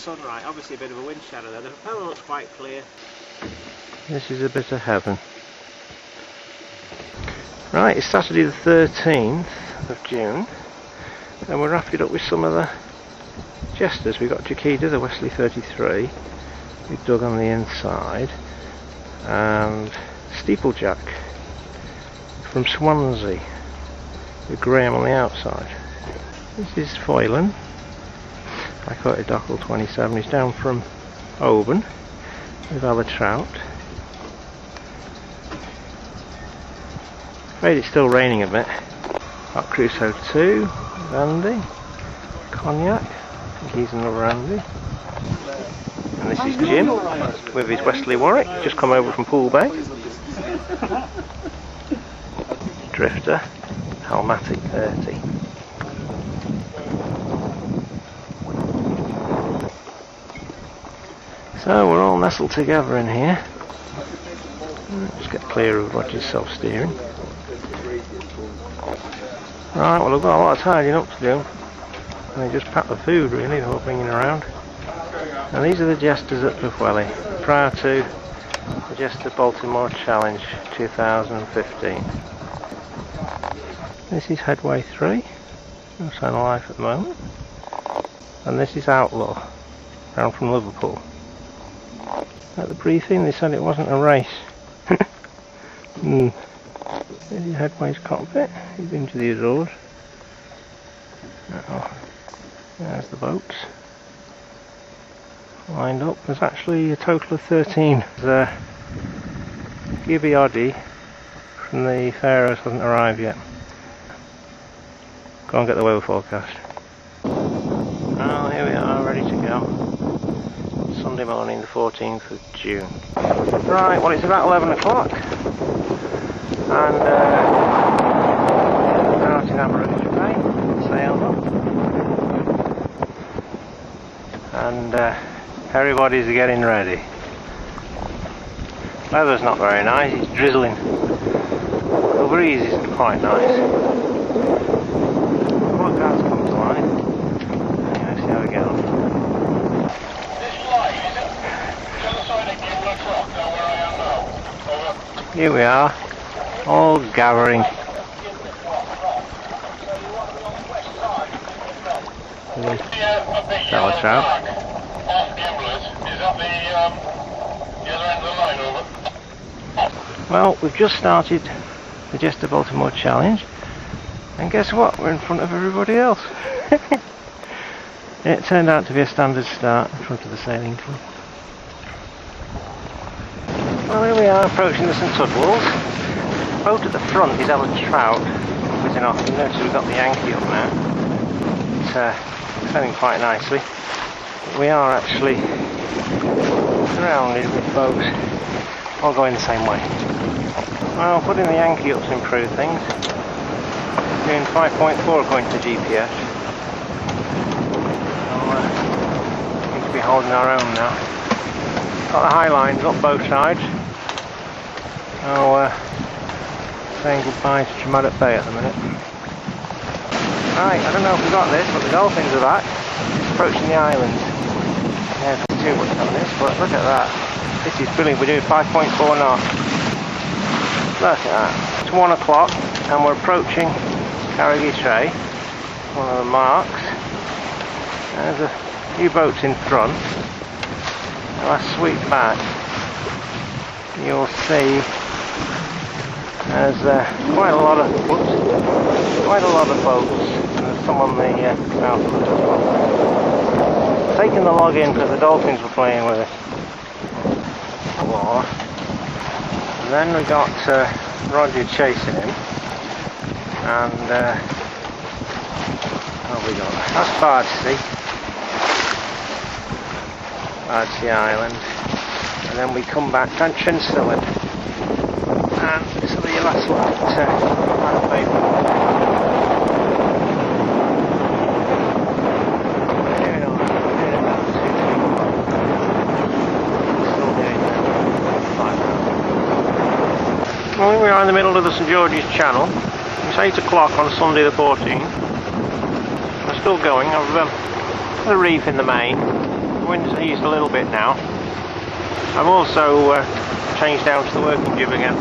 sunlight. Obviously a bit of a wind shadow there. The propeller looks quite clear. This is a bit of heaven. Right, it's Saturday the 13th of June, and we're wrapping it up with some of the Jesters. We've got Jaquita, the Wesley 33, we've dug on the inside, and Steeplejack from Swansea with Graham on the outside. This is Foylan, I quoted Dockle 27, he's down from Oban with other trout. Afraid it's still raining a bit. Got Crusoe 2, Andy, Cognac, I think he's another Andy. And this is Jim with his Wesley Warwick, just come over from Pool Bay. Drifter, Halmatic 30. So we're all nestled together in here. Just get clear of Roger's self-steering. Right, well I've got a lot of tidying up to do. And they just pack the food really, the whole bringing around. And these are the Jesters at Pwllheli, prior to the Jester Baltimore Challenge 2015. This is Headway 3, no sign of life at the moment. And this is Outlaw, round from Liverpool. At the briefing they said it wasn't a race. This is Headway's cockpit, he's been to the Azores. There's the boats lined up. There's actually a total of 13. The Gibiodi from the Faroes hasn't arrived yet. Go and get the weather forecast. Well, here we are, ready to go. Sunday morning, the 14th of June. Right, well it's about 11 o'clock. And we're out in Aberystwyth Bay, sailed up. And everybody's getting ready. Weather's not very nice, it's drizzling. The breeze isn't quite nice. What guys come to line? Anyway, see how we get on. Here we are, all gathering. That trout. Well, we've just started the Jester Baltimore Challenge, and guess what? We're in front of everybody else. It turned out to be a standard start in front of the sailing club. Well, here we are approaching the St Tudwells. The boat at the front is Alan Trout whizzing off. You notice we've got the Yankee up now. It's sailing quite nicely. But we are actually surrounded with boats all going the same way. Well, putting the Yankee up to improve things. Doing 5.4 according to GPS. So, seem to be holding our own now. Got the high lines up both sides. So, saying goodbye to Tremadoc Bay at the minute. Right, I don't know if we got this, but the dolphins are back. It's approaching the island. There's not too much on this, but look at that. This is brilliant. We're doing 5.4 knots. Look at that. It's 1 o'clock and we're approaching Carrigy Tray, one of the marks. There's a few boats in front. If I sweep back, you'll see there's quite a lot of boats. There's some on the outlet as well. Taking the log in because the dolphins were playing with it. And then we got Roger chasing him, and what have we got? That's Bardsea Island, and then we come back to Trinsford, and this will be your last look at Bay. Well, we are in the middle of the St George's Channel. It's 8 o'clock on Sunday the 14th. We're still going. I've a reef in the main. wind's eased a little bit now. I've also changed down to the working jib again,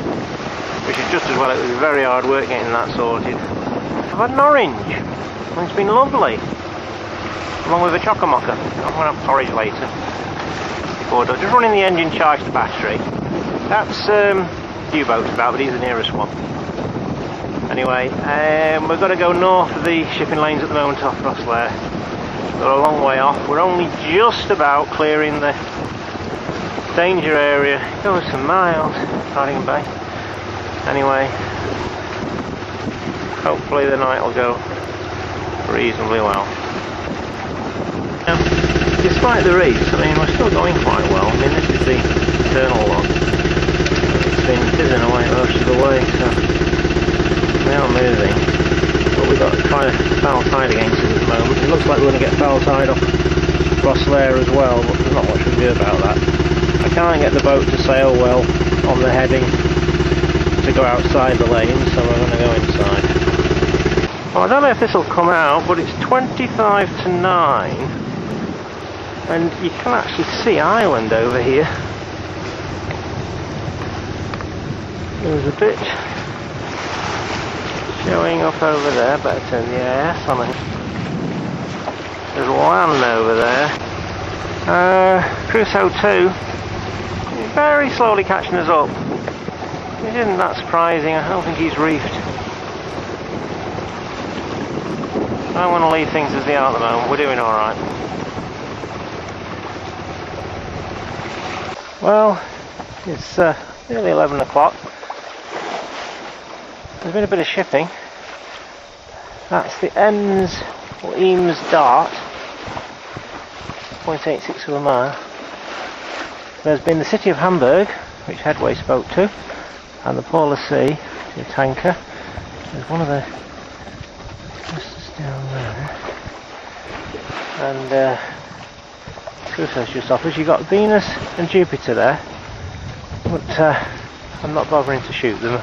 which is just as well. It was very hard work getting that sorted. I've had an orange, and it's been lovely, along with a chock-a-mocker. I'm going to have porridge later. Just running the engine, charge the battery. That's U-boat's about, but he's the nearest one. Anyway, we've got to go north of the shipping lanes at the moment off Rosslare. We're a long way off. We're only just about clearing the danger area. It goes some miles, Hardingham Bay. Anyway, hopefully the night will go reasonably well. Despite the reefs, I mean, we're still going quite well. I mean, this is the internal log. It's been fizzing away most of the way, so we are moving. But we've got quite a foul tide against us at the moment. It looks like we're going to get foul tide off Rosslare as well, but there's not much we can do about that. I can't get the boat to sail well on the heading to go outside the lane, so we're going to go inside. Well, I don't know if this will come out, but it's 25 to 9. And you can actually see Ireland over here. There's a bit showing up over there. Better turn the AS on it. There's land over there. Crusoe 2 is very slowly catching us up. It isn't that surprising. I don't think he's reefed. I don't want to leave things as they are at the moment. We're doing alright. Well, it's nearly 11 o'clock. There's been a bit of shipping. That's the Eames Dart, 0.86 of a mile. There's been the City of Hamburg, which Headway spoke to, and the Polar Sea, the tanker. There's one of the just down there. And Crusoe's just off us. You've got Venus and Jupiter there, but I'm not bothering to shoot them.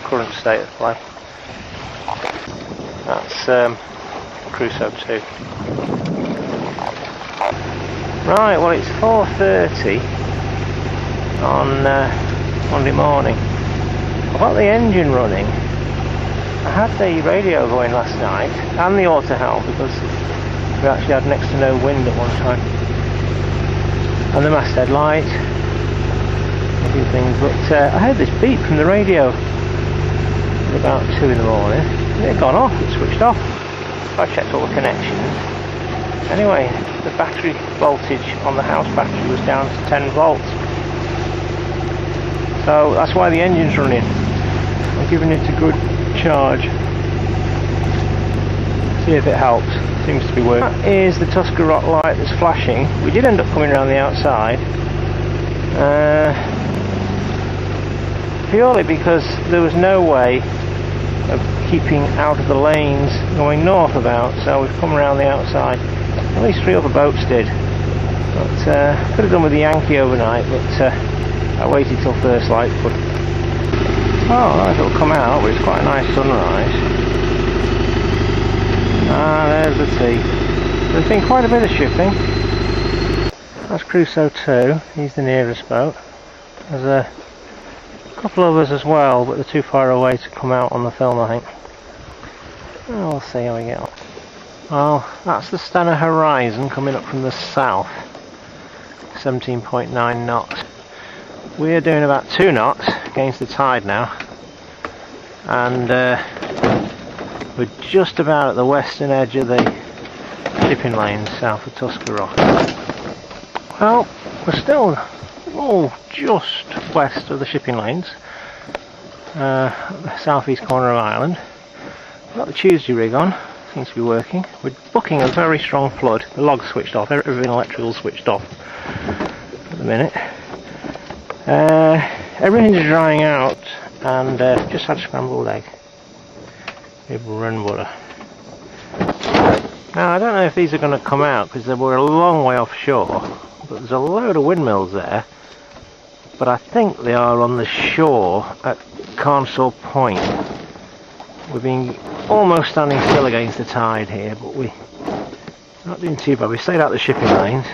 Current state of play. That's Crusoe 2. Right, well it's 4:30 on Monday morning. I've got the engine running. I had the radio going last night and the auto helm because we actually had next to no wind at one time, and the masthead light, a few things, but I heard this beep from the radio at about 2 in the morning, and it had gone off, it switched off. So I checked all the connections. Anyway, the battery voltage on the house battery was down to 10 volts, so that's why the engine's running. I'm giving it a good charge, see if it helps. Seems to be working. That is the Tusker Rock light that's flashing. We did end up coming around the outside, purely because there was no way of keeping out of the lanes going north about, so we've come around the outside. At least 3 other boats did, but could have done with the Yankee overnight, but I waited till first light. But oh, it'll come out, but it's quite a nice sunrise. Ah, there's the sea. There's been quite a bit of shipping. That's Crusoe 2, he's the nearest boat. There's a couple of others as well, but they're too far away to come out on the film, I think. Oh, we'll see how we get on. Well, that's the Stena Horizon coming up from the south. 17.9 knots. We're doing about 2 knots against the tide now. And we're just about at the western edge of the shipping lanes south of Tusker Rock. Well, we're still just west of the shipping lanes, the southeast corner of Ireland. We've got the Tuesday rig on, seems to be working. We're booking a very strong flood. The log's switched off, everything electrical switched off at the minute. Everything's drying out, and just had a scrambled egg with run butter. Now I don't know if these are going to come out because we're a long way offshore, but there's a load of windmills there, but I think they are on the shore at Carnsall Point. We've been almost standing still against the tide here, but we Not doing too bad. We stayed out the shipping lanes,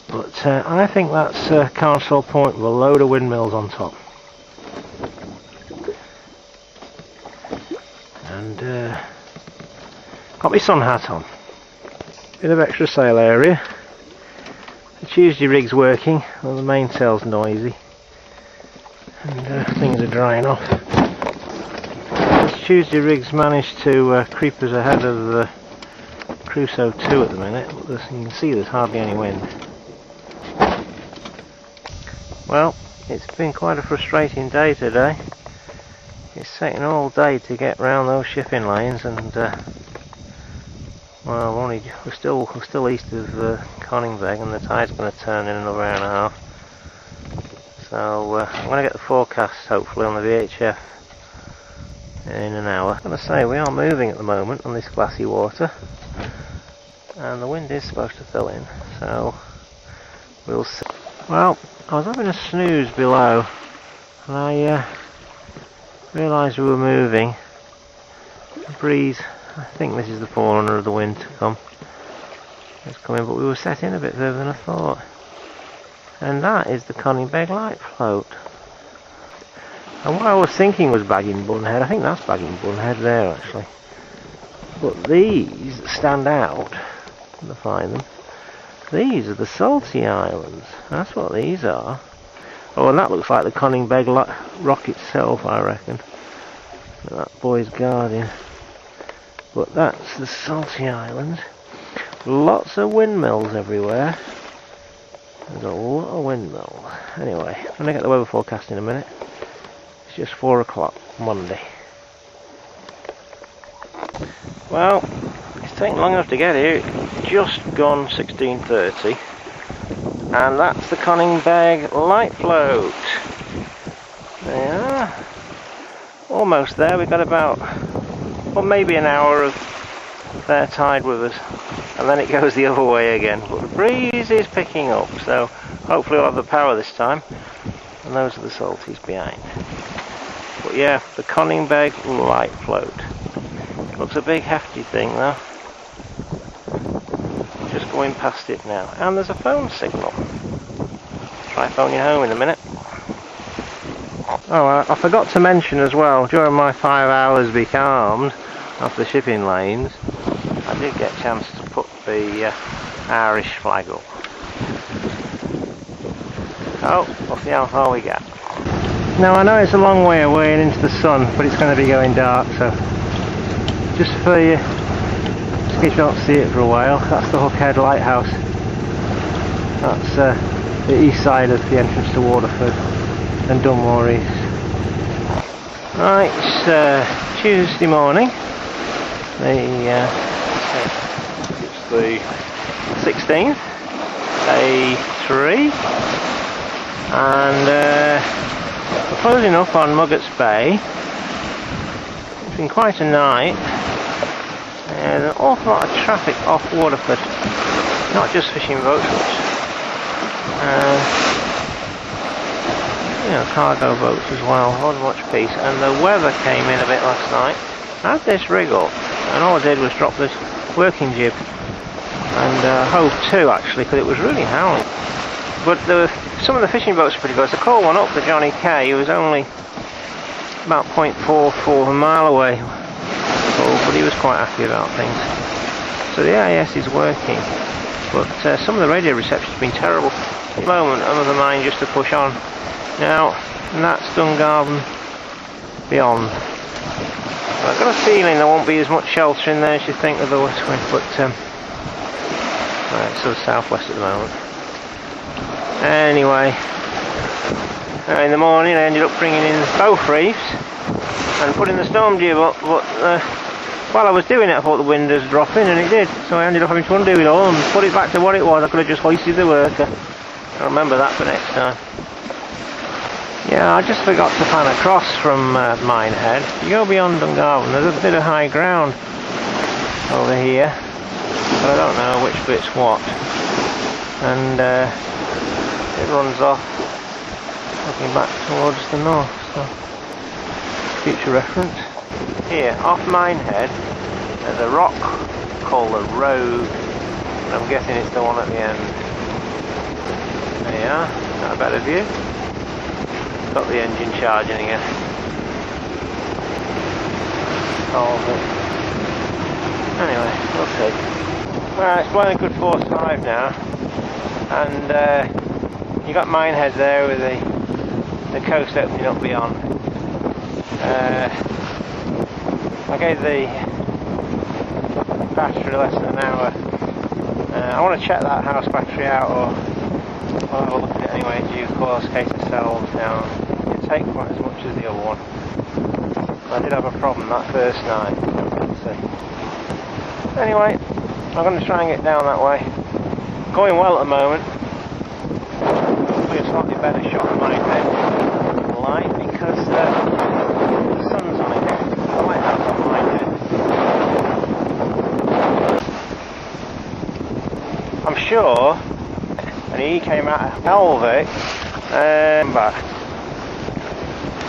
but I think that's Castle Point with a load of windmills on top. And got my sun hat on. Bit of extra sail area. The Tuesday rig's working, well, the mainsail's noisy, and things are drying off. This Tuesday rig's managed to creep us ahead of the Crusoe 2 at the minute, but you can see there's hardly any wind. Well, it's been quite a frustrating day today. It's taken all day to get round those shipping lanes, and well, we're still east of Conningbeg, and the tide's going to turn in another hour and a half. So I'm going to get the forecast hopefully on the VHF in an hour. I'm going to say we are moving at the moment on this glassy water, and the wind is supposed to fill in, so we'll see. Well, I was having a snooze below, and I realised we were moving. The breeze, I think this is the forerunner of the wind to come. It's coming, but we were set in a bit further than I thought. And that is the Conningbeg light float. And what I was thinking was Bagging Bunhead. I think that's Bagging Bunhead there actually. But these stand out. To find them. These are the Salty Islands. That's what these are. Oh, and that looks like the Conningbeg rock itself, I reckon. That boy's guardian. But that's the Salty Islands. Lots of windmills everywhere. There's a lot of windmills. Anyway, I'm going to get the weather forecast in a minute. It's just 4 o'clock Monday. Well, it's taken long enough to get here. It's just gone 16:30. And that's the Conningbeg light float. There you are. Almost there. We've got about, well, maybe an hour of fair tide with us, and then it goes the other way again. But the breeze is picking up, so hopefully we'll have the power this time. And those are the salties behind. But yeah, the Conningbeg light float. Looks a big hefty thing though. Just going past it now, and there's a phone signal. Try phoning home in a minute. Oh, I forgot to mention as well, during my 5 hours becalmed off the shipping lanes, I did get a chance to put the Irish flag up. So, we'll see how far we get. Now I know it's a long way away and into the sun, but it's going to be going dark, so just for you, just in case you don't see it for a while, that's the Hookhead Lighthouse. That's the east side of the entrance to Waterford and Dunmore East. Right, it's Tuesday morning. It's the 16th, day 3, and we're closing up on Muggett's Bay. It's been quite a night. There's an awful lot of traffic off Waterford, not just fishing boats, but you know, cargo boats as well. Not much peace, and the weather came in a bit last night. I had this rig up, and all I did was drop this working jib and hove to actually, because it was really howling. But some of the fishing boats were pretty close. I called one up for Johnny K, who was only about 0.44 of a mile away, but he was quite happy about things. So the AIS is working, but some of the radio reception has been terrible. At the moment, I'm of the mind just to push on. Now, and that's Dungarvan beyond. I've got a feeling there won't be as much shelter in there as you think of the west wind, but right, it's sort of southwest at the moment. Anyway, in the morning I ended up bringing in both reefs and putting the storm jib up, but while I was doing it I thought the wind was dropping, and it did, so I ended up having to undo it all and put it back to what it was. I could have just hoisted the worker. I'll remember that for next time. Yeah, I just forgot to pan across from Minehead. You go beyond Dungarvan, there's a bit of high ground over here, but I don't know which bit's what. And it runs off looking back towards the north, so future reference. Here, off Minehead, there's a rock call the road. I'm guessing it's the one at the end. There you are, got a better view. Got the engine charging again. Anyway, we'll see. Right, it's blowing a good force 5 now. And you got Minehead there with the coast opening up beyond. I gave the battery less than an hour. I want to check that house battery out, or I'll have a look at it anyway in due course in case it settles down. It didn't take quite as much as the other one. I did have a problem that first night. Let's see. Anyway, I'm going to try and get down that way. Going well at the moment. Probably a slightly better shot of my head light because the sun's on it. The lighthouse on my head. I'm sure, and he came out of Helvik and back.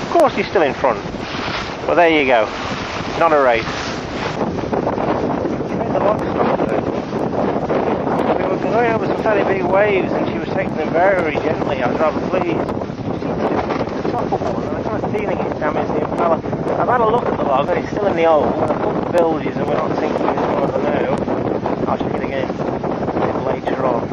Of course he's still in front. Well, there you go. Not a race. The log stopped though. We were going over some fairly big waves and she was taking them very gently. I was rather pleased. The top of one, and I got a feeling it's damaged the impeller. I've had a look at the log and it's still in the old. And I've put the bilges and we're not sinking as far as I know. I'll check it again a bit later on.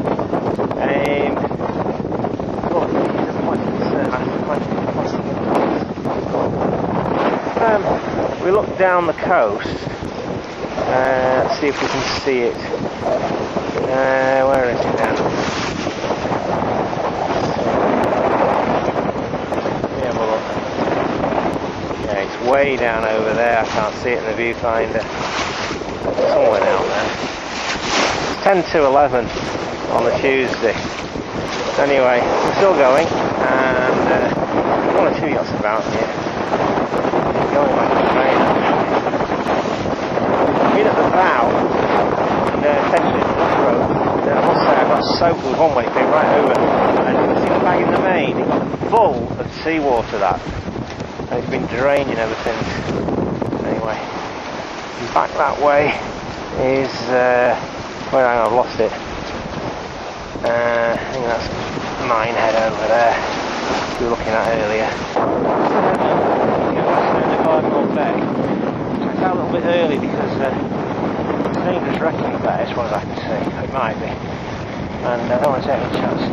We look down the coast, let's see if we can see it. Where is it now? Let me have a look. Yeah, it's way down over there. I can't see it in the viewfinder. Somewhere down there. It's 10 to 11 on the Tuesday. Anyway, we're still going, and one or two yachts about here. Going like a train. I've been at the bow and attention to the road. I must say I got soaked with one when it came right over. And you can see the bag in the main. It's full of seawater, that. And it's been draining ever since. Anyway, back that way is well, hang on, I've lost it. I think that's Minehead over there we were looking at earlier. Bay. Checked out a little bit early because it's dangerous wrecking there as far as I can see. It might be. And I don't want to take any chances.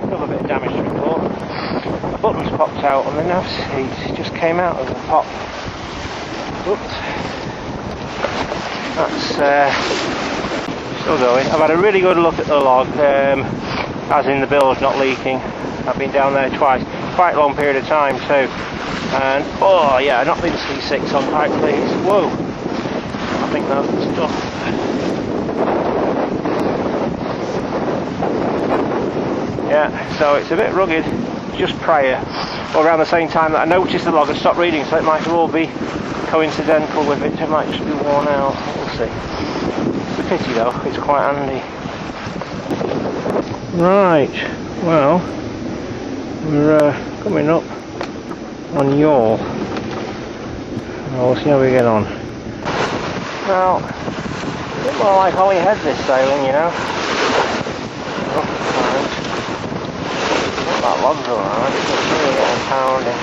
Still a bit of damage to report. The buttons popped out on the nav seat. Just came out of the pop. Oops. That's still going. I've had a really good look at the log. As in the bilge not leaking. I've been down there twice, quite a long period of time too. And oh yeah, not been C6 on pipe please. Whoa! I think that's the stuff. Yeah, so it's a bit rugged just prior, or around the same time that I noticed the log had stopped reading, so it might all be coincidental with it. It might just be worn out. We'll see. It's a pity though, it's quite handy. Right, well, we're coming up on yawl. We'll see how we get on. Now, a bit more like Holyhead this sailing, you know. Not that log's alright, it's really getting pounding.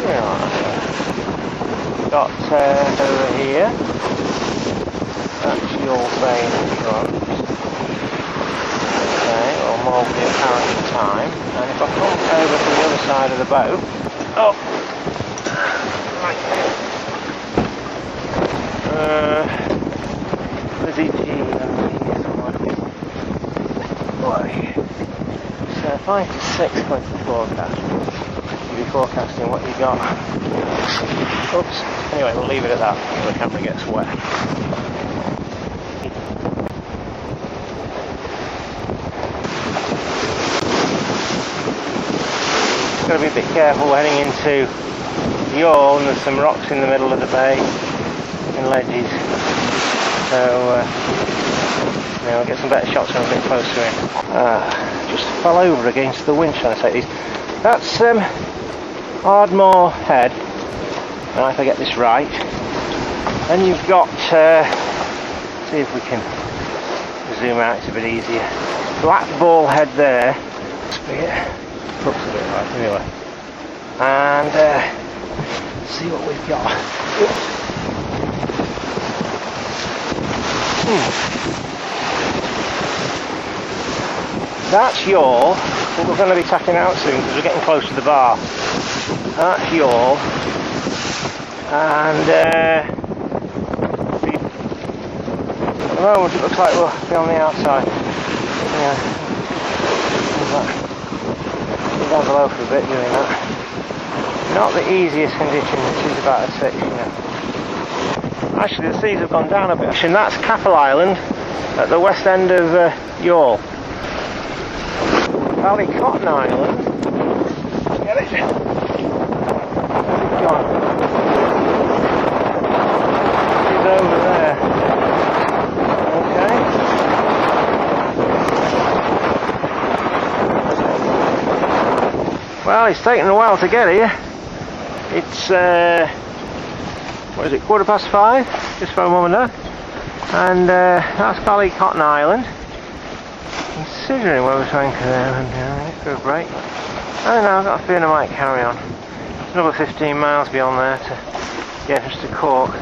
Yeah. Got over here, that's yawl bay in front. Okay, well more will be apparent in time. And if I come over to the other side of the boat, oh, right there. There's ET here somewhere. Boy. So 5 to 6 points to forecast. You'll be forecasting what you got. Oops. Anyway, we'll leave it at that until the camera gets wet. Got to be a bit careful heading into yawl, and there's some rocks in the middle of the bay and ledges. So I'll get some better shots when I'm a bit closer in. Just fell over against the winch trying to take these. That's Ardmore Head, and if I get this right. Then you've got, see if we can zoom out, it's a bit easier. Black Ball Head there. Looks a bit right anyway. And see what we've got. That's yawl, but we're going to be tacking out soon because we're getting close to the bar. That's yawl, and at the moment it looks like we'll be on the outside. Yeah, down below for a bit doing that. Not the easiest condition. This is about a 6, you know. Actually, the seas have gone down a bit. And that's Capel Island at the west end of Youghal. Ballycotton Island. Get it in. Where's it gone? It's over there. Okay. Well, it's taken a while to get here. It's what is it, 5:15? Just for a moment there. And that's Ballycotton Island. Considering where we're trying to go for a break. I don't know, I've got a feeling I might carry on. It's another 15 miles beyond there to get us to Cork.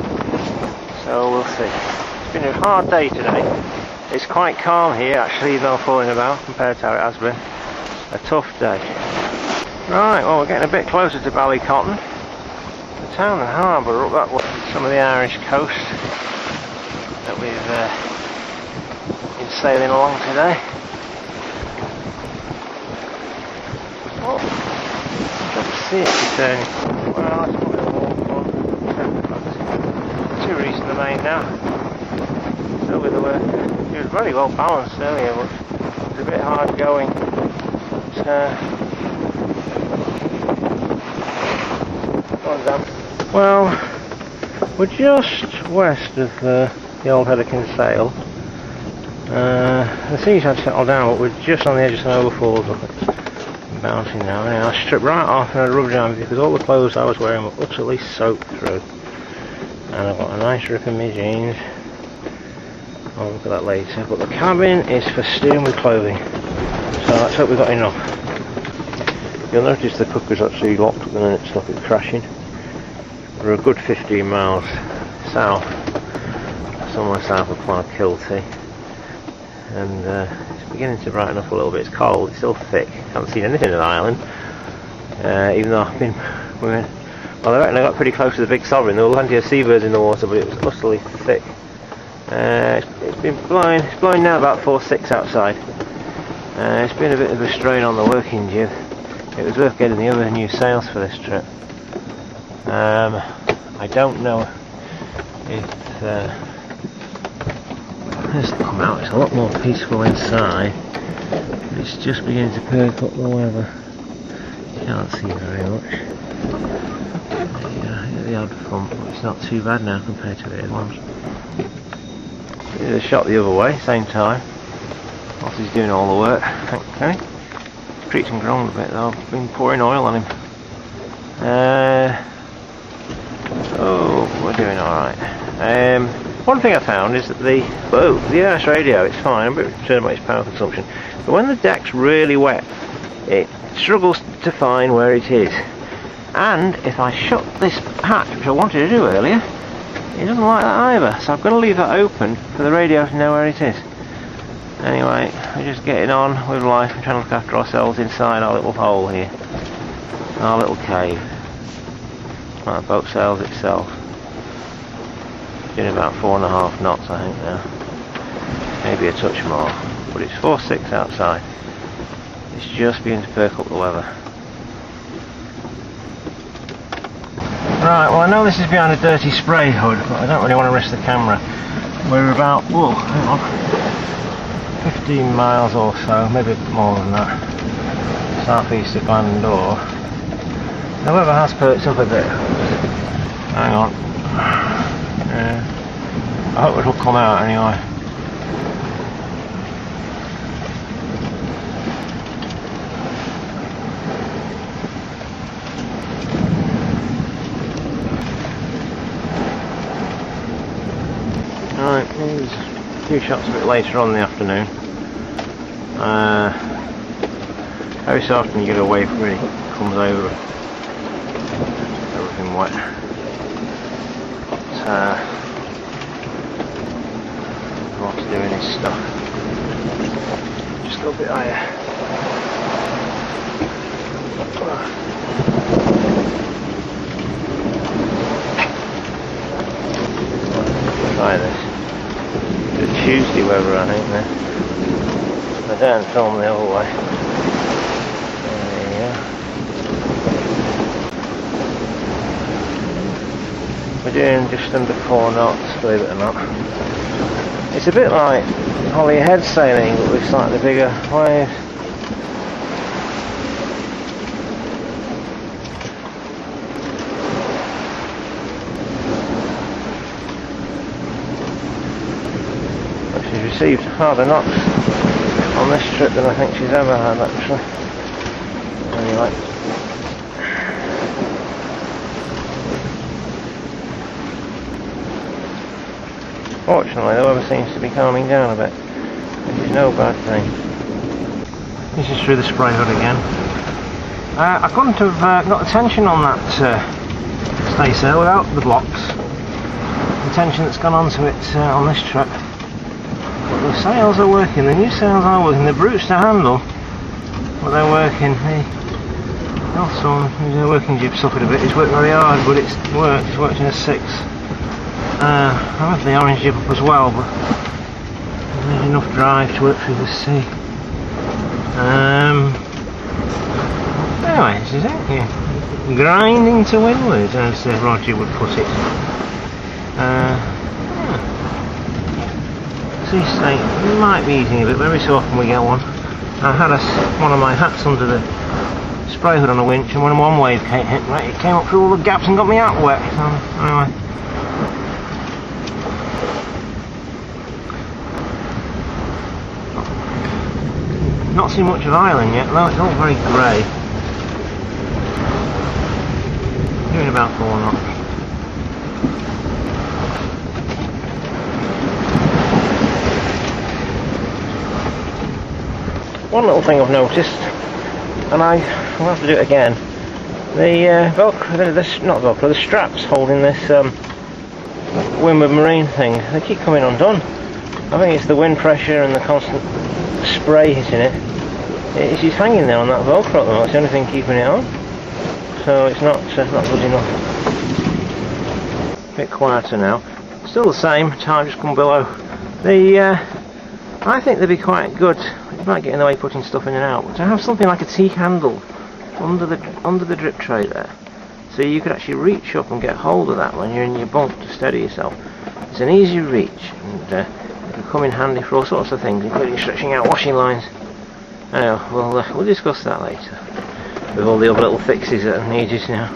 So we'll see. It's been a hard day today. It's quite calm here actually, even though I'm falling about compared to how it has been. A tough day. Right, well we're getting a bit closer to Ballycotton. The town and harbour up that way. Some of the Irish coast that we've been sailing along today. Oh, don't see it returning. Well, that's probably a walk on. Too recent the main now. Still with the work. It was very well balanced earlier, but it was a bit hard going. Go on, Dan. Well, we're just west of the old Head of Kinsale. The seas had settled down, but we're just on the edge of some overfalls. Bouncing now. Anyway, I stripped right off and I rubbed down because all the clothes I was wearing were utterly soaked through. And I've got a nice rip in my jeans. I'll look at that later. But the cabin is festooned with clothing. So let's hope we've got enough. You'll notice the cooker's actually locked at the minute to stop it crashing. We're a good 15 miles south. Somewhere south of Clonakilty. And it's beginning to brighten up a little bit. It's cold, it's still thick. Haven't seen anything of the island. Even though I've been, well, I reckon I got pretty close to the big sovereign. There were plenty of seabirds in the water, but it was utterly thick. It's been blowing. It's blowing now about 4-6 outside. It's been a bit of a strain on the working jib. It was worth getting the other new sails for this trip. I don't know if this will come out. It's a lot more peaceful inside. It's just beginning to perk up the weather. You can't see very much. Yeah, the odd bump, but it's not too bad now compared to the other ones. Did a shot the other way, same time. Whilst he's doing all the work. Okay. He's creaked and groaned a bit though. I've been pouring oil on him. Oh, we're doing alright. One thing I found is that the Irish radio, it's fine, I'm a bit concerned about its power consumption, but when the deck's really wet, it struggles to find where it is. And if I shut this hatch, which I wanted to do earlier, it doesn't like that either, so I've got to leave that open for the radio to know where it is. Anyway, we're just getting on with life and trying to look after ourselves inside our little hole here. Our little cave. Well, the boat sails itself. Been about 4.5 knots I think now. Maybe a touch more. But it's 4-6 outside. It's just beginning to perk up the weather. Right, well I know this is behind a dirty spray hood, but I don't really want to risk the camera. We're about, whoa, hang on, 15 miles or so, maybe a bit more than that, southeast of Glandore. The weather has perked up a bit. Hang on. I hope it'll come out anyway. There's a few shots a bit later on in the afternoon. Every so often you get a wave really comes over, everything wet. What's doing his stuff. Just go a bit higher. Try this. Good Tuesday weather, I think. There. I don't film the other way. There you go. We're doing just under 4 knots, believe it or not. It's a bit like Holly Head sailing, but with slightly bigger waves. She's received harder knocks on this trip than I think she's ever had, actually. Anyway. Fortunately, the weather seems to be calming down a bit, which is no bad thing. This is through the spray hood again. I couldn't have got the tension on that staysail without the blocks. The tension that's gone onto it on this trip. But the sails are working, the new sails are working, the brutes to handle, but they're working. The working jib suffered a bit, it's worked very hard, but it's worked in a 6. I have the orange jib up as well, but there's enough drive to work through the sea. Anyway, this is it, yeah. Grinding to windward, as Roger would put it. Sea state might be easing a bit, very so often we get one. I had one of my hats under the spray hood on a winch, and when one wave hit, it came up through all the gaps and got me out wet. So, anyway. Not seen much of Ireland yet, though it's all very grey. Doing about 4 knots. One little thing I've noticed, and I will have to do it again, the Velcro, the straps holding this windward marine thing, they keep coming undone. I think it's the wind pressure and the constant spray hitting it. It's just hanging there on that Velcro at the moment, it's the only thing keeping it on. So it's not good enough. A bit quieter now. Still the same, tide just come below. I think they'd be quite good. It might get in the way putting stuff in and out, but to have something like a T-handle under the drip tray there, so you could actually reach up and get hold of that when you're in your bunk to steady yourself. It's an easy reach, and it can come in handy for all sorts of things, including stretching out washing lines. Anyway, we'll discuss that later, with all the other little fixes that are needed now.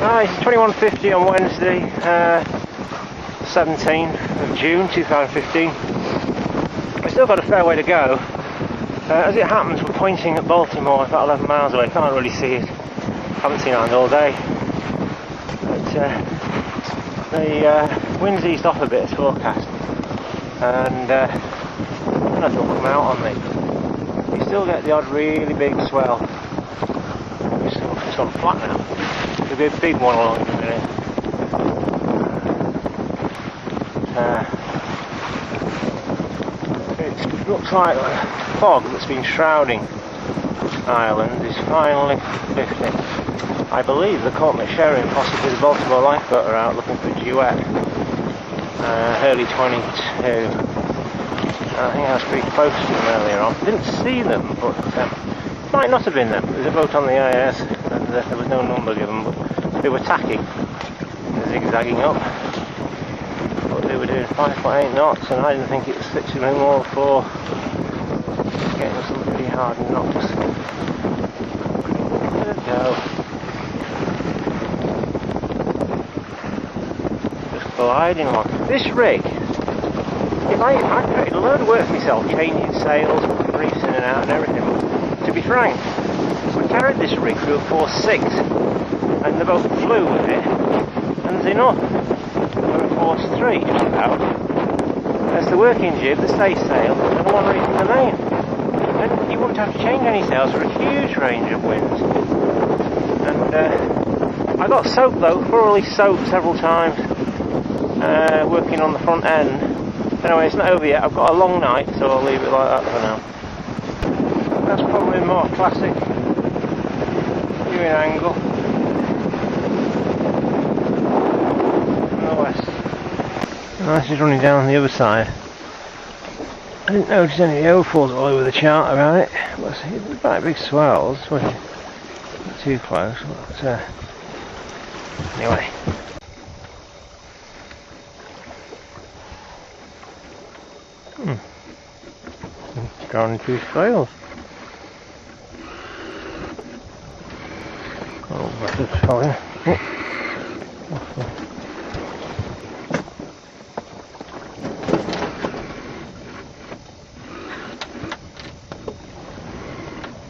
Right, it's 21:50 on Wednesday, 17th of June 2015. We've still got a fair way to go. As it happens, we're pointing at Baltimore, about 11 miles away. Can't really see it. Haven't seen land all day. But the wind's eased off a bit, it's forecast. And I don't know if it'll come out on me. You still get the odd really big swell. It's gone flat now. There'll be a big one along in a minute. It looks like the fog that's been shrouding Ireland is finally lifting. I believe the Court McSherry and possibly the Baltimore lifeboat are out looking for a duet. Early 22. I think I was pretty close to them earlier on. Didn't see them, but might not have been them. There's a boat on the AIS and there was no number given, but they were tacking, zigzagging up. But they were doing 5.8 knots, and I didn't think it was fixing no more for getting some pretty hard knocks. There we go. Just gliding along. This rig, if I created a load of work for myself, changing sails, putting reefs in and out and everything, but to be frank, we carried this rig through a force 6, and the boat flew with it, and there's enough. We're at force 3 just about, That's the working jib, the stay sail, and the one reaching the main. And you wouldn't have to change any sails for a huge range of winds. And I got soaked though, thoroughly soaked several times, working on the front end. Anyway, it's not over yet. I've got a long night, so I'll leave it like that for now. That's probably a more classic viewing angle from the west. And this is running down on the other side. I didn't notice any of the overfalls all over the chart around it. But it's quite big swells, not too close. But, anyway. Gone into sails. Oh, that's fine.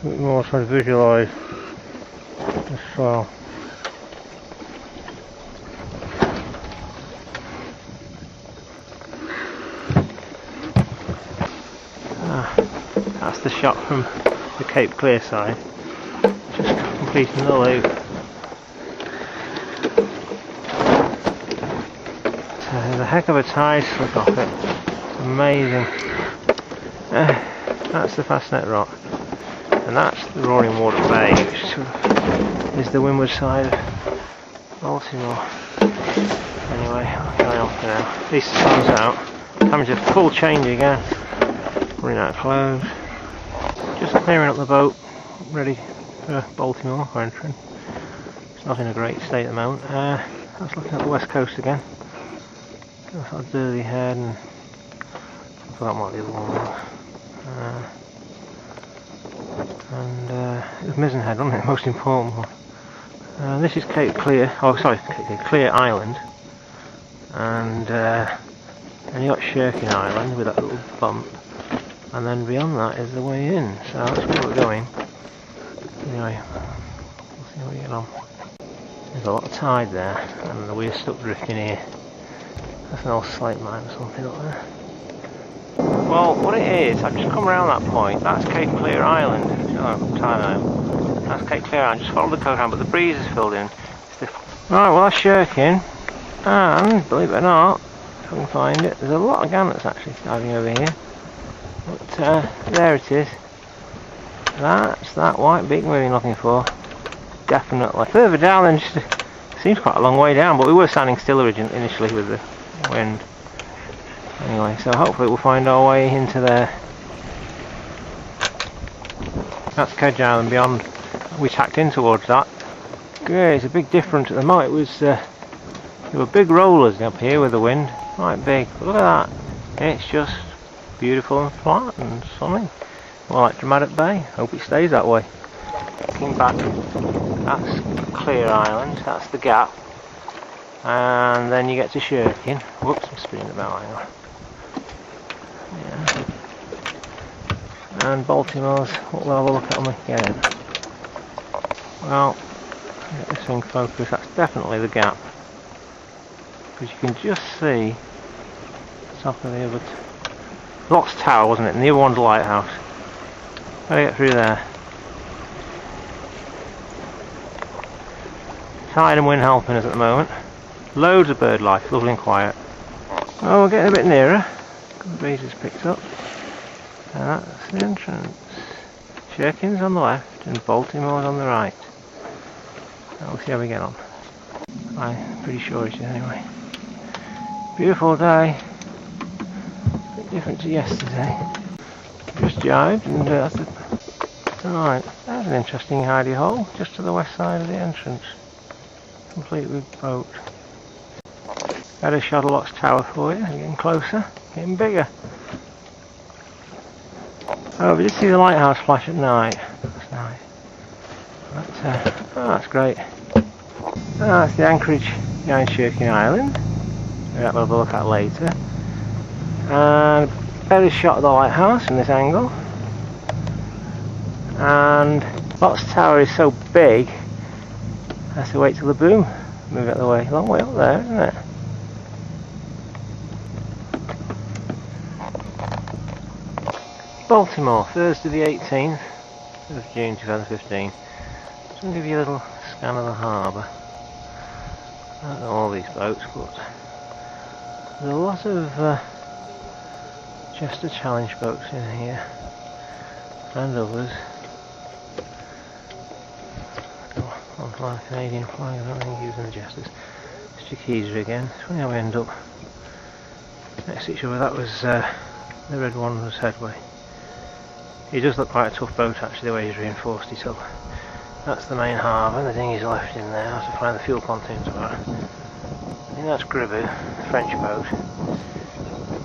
A bit more trying to visualise the swell. That's the shot from the Cape Clear side, just completing the loop. So there's a heck of a tide slip off it, it's amazing. That's the Fastnet Rock, and that's the Roaring Water Bay, which sort of is the windward side of Baltimore. Anyway, I'll carry on for now. At least the sun's out. Coming to full change again. Running out of clothes. Just clearing up the boat, ready for Baltimore for entering. It's not in a great state at the moment. I was looking at the west coast again. Got sort of Dirty Head and I forgot what the other one was. It was Mizzen Head, wasn't it? The most important one. This is Cape Clear. Oh, sorry, Clear Island. And then you got Shirking Island with that little bump. And then beyond that is the way in, so that's where we're going. Anyway, we'll see how we get on. There's a lot of tide there, and we're stuck drifting here. That's an old slate mine or something up there. Well, what it is, I've just come around that point. That's Cape Clear Island. Oh, time. That's Cape Clear Island. Just follow the coast around, but the breeze is filled in. Right, well that's Shirking, and believe it or not, if I can find it, there's a lot of gannets actually diving over here. But there it is. That's that white beacon we've been looking for. Definitely. Further down, then seems quite a long way down, but we were standing still initially with the wind. Anyway, so hopefully we'll find our way into there. That's Kedge Island beyond. We tacked in towards that. Great, it's a big difference at the moment. It was there were big rollers up here with the wind, quite big. But look at that. It's just beautiful and flat and sunny. More like Dramatic Bay. Hope it stays that way. Looking back, that's Clear Island, that's the gap. And then you get to Shirking. Whoops, I'm spinning about, hang on. Yeah. And Baltimore's, what will I have a look at them again? Well, get this thing focused, that's definitely the gap. Because you can just see the top of the other Lock's Tower, wasn't it? And the other one's Lighthouse. Gotta get through there. Tide and wind helping us at the moment. Loads of bird life, lovely and quiet. Oh, we're getting a bit nearer. The breeze has picked up. And that's the entrance. Shirking's on the left and Baltimore's on the right. We'll see how we get on. I'm pretty sure it is anyway. Beautiful day. Different to yesterday. Just jibed and that's it. Alright, that's an interesting hidey hole just to the west side of the entrance. Complete with boat. Got a shot of Lock's Tower for you, getting closer, getting bigger. Oh, we did see the lighthouse flash at night. That's nice. But, oh, that's great. That's the anchorage behind Shirking Island. We'll have a look at later. And a better shot of the lighthouse from this angle. And Lock's Tower is so big, I have to wait till the boom move out of the way. Long way up there, isn't it? Baltimore, Thursday the 18th of June 2015. Just going to give you a little scan of the harbour. I don't know all these boats, but there's a lot of Jester Challenge boats in here, and others. On flying Canadian flag, I don't think using the Jesters. It's Chiquisa again. It's funny how we end up next to each other. That was the red one was Headway. He does look quite a tough boat actually, the way he's reinforced it up. That's the main harbour, the dinghy's left in there. I have to find the fuel pontoons are. I think that's Gribu, the French boat.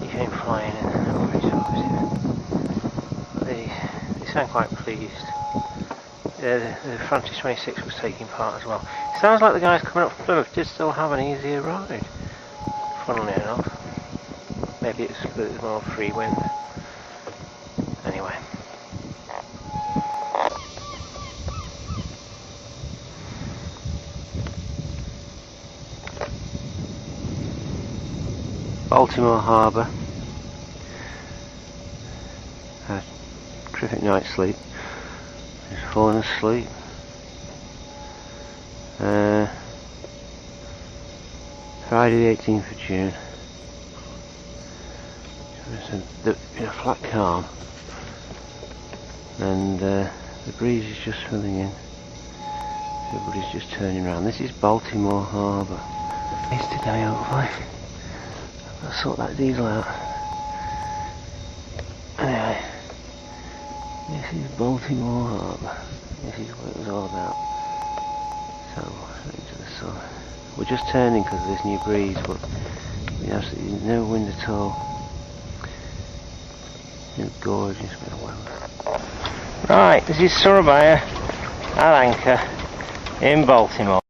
He came flying in. They sound quite pleased. The Francis 26 was taking part as well. It sounds like the guys coming up from Plymouth did still have an easier ride, funnily enough. Maybe it's because there's more free wind. Anyway. Baltimore Harbour. Had a terrific night's sleep. Just falling asleep. Friday the 18th of June. It's been a flat calm, and the breeze is just filling in. Everybody's just turning around. This is Baltimore Harbour. It's today, hopefully. I'll sort that diesel out. Anyway, this is Baltimore Harbour. This is what it was all about. So, into the sun. We're just turning because of this new breeze, but we have absolutely no wind at all. It's gorgeous bit of weather. Right, this is Surabaya at anchor in Baltimore.